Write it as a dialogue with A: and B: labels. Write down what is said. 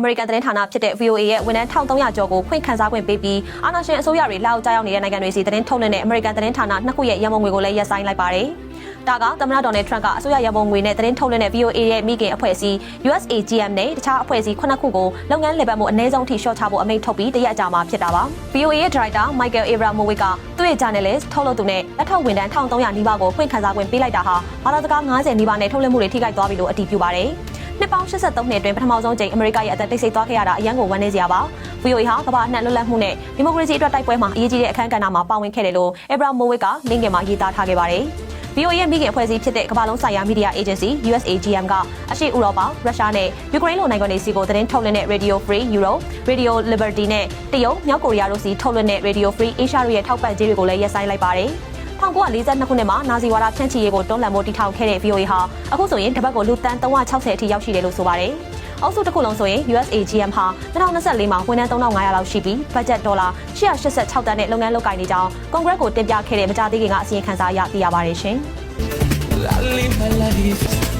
A: အမေရိကန်သတင်းဌာနဖြစ်တဲ့ VOA ရဲ့ဝန်ထမ်း1300ကျော်ကိုဖွင့်ခန်းစားခွင့်ပေးပြီးအာဏာရှင်အစိုးရတွေလက်အောက်ကျရောက်နေတဲ့နိုင်ငံတွေစီသတင်းထုတ်လွှင့်တဲ့အမေရိကန်သတင်းဌာနနှစ်ခုရဲ့ရန်ပုံငွေကိုလည်းရပ်ဆိုင်းလိုက်ပါတယ်။ဒါကသမ္မတဒေါ်နယ်ထရန့်ကအစိုးရရန်ပုံငွေနဲ့သတင်းထုတ်လွှင့်တဲ့ VOA ရဲ့မိခင်အဖွဲ့အစည်း USAGM နဲ့တခြားအဖွဲ့အစည်း9ခုကိုလုပ်ငန်းလည်ပတ်မှုအနည်းဆုံးထိရှော့ချဖို့အမိန့်ထုတ်ပြီးတရက်အကြာမှာဖြစ်တာပါ။ VOA ရဲ့ဒါရိုက်တာ Michael Abramovich ကသူ့ရဲ့ journalist ထုတ်လုပ်သူနဲ့လက်ထောက်ဝန်ထမ်း1300နီးပါးကိုဖွင့်ခန်းစားခွင့်ပေးလိုက်တာဟာဘာသာစကား90နီးပါးနဲ့ထုတ်လွှင့်မှုတွေထိခိုက်သွားပြီလို့အတည်ပြုပါတယ်။နှစ်ပေါင်း83နှစ်အတွင်းပထမဆုံးကြိမ်အမေရိကရဲ့အသက်တိတ်ဆိတ်သွားခဲ့ရတာအရန်ကိုဝမ်းနည်းစရာပါ။ VOA ဟာကမ္ဘာအနှံ့လွတ်လပ်မှုနဲ့ဒီမိုကရေစီအတွက်တိုက်ပွဲမှာအရေးကြီးတဲ့အခန်းကဏ္ဍမှာပါဝင်ခဲ့တယ်လို့ Abramovich က LinkedIn မှာရေးသားထားခဲ့ပါတယ်။ VOA ရဲ့မိခင်အဖွဲ့အစည်းဖြစ်တဲ့ကမ္ဘာလုံးဆိုင်ရာမီဒီယာအေဂျင်စီ USAGM ကအရှေ့ဥရောပ၊ရုရှားနဲ့ယူကရိန်းလိုနိုင်ငံတွေစီကိုသတင်းထုတ်လွှင့်တဲ့ Radio Free Europe, Radio Liberty နဲ့တရုတ်၊မြောက်ကိုရီးယားတို့စီထုတ်လွှင့်တဲ့ Radio Free Asia တို့ရဲ့ထောက်ပံ့ကြေးတွေကိုလည်းရပ်ဆိုင်းလိုက်ပါတယ်။1942ခုနှစ်မှာနာဇီဝါဒဖြန့်ချိရေးကိုတွန်းလှန်ဖို့တည်ထောင်ခဲ့တဲ့ VOA ဟာအခုဆိုရင်တပတ်ကိုလူတန်း360အထိရောက်ရှိတယ်လို့ဆိုပါတယ်။အောက်စုတစ်ခုလုံးဆိုရင် USAGM ဟာ2024မှာဝန်ထမ်း3500လောက်ရှိပြီးဘတ်ဂျက်ဒေါ်လာ186တန်းနဲ့လုပ်ငန်းလုပ်ကိုင်နေကြောင်းကွန်ဂရက်ကိုတင်ပြခဲ့တဲ့မကြာသေးခင်ကအစီရင်ခံစာအရသိရပါတယ်ရှင်။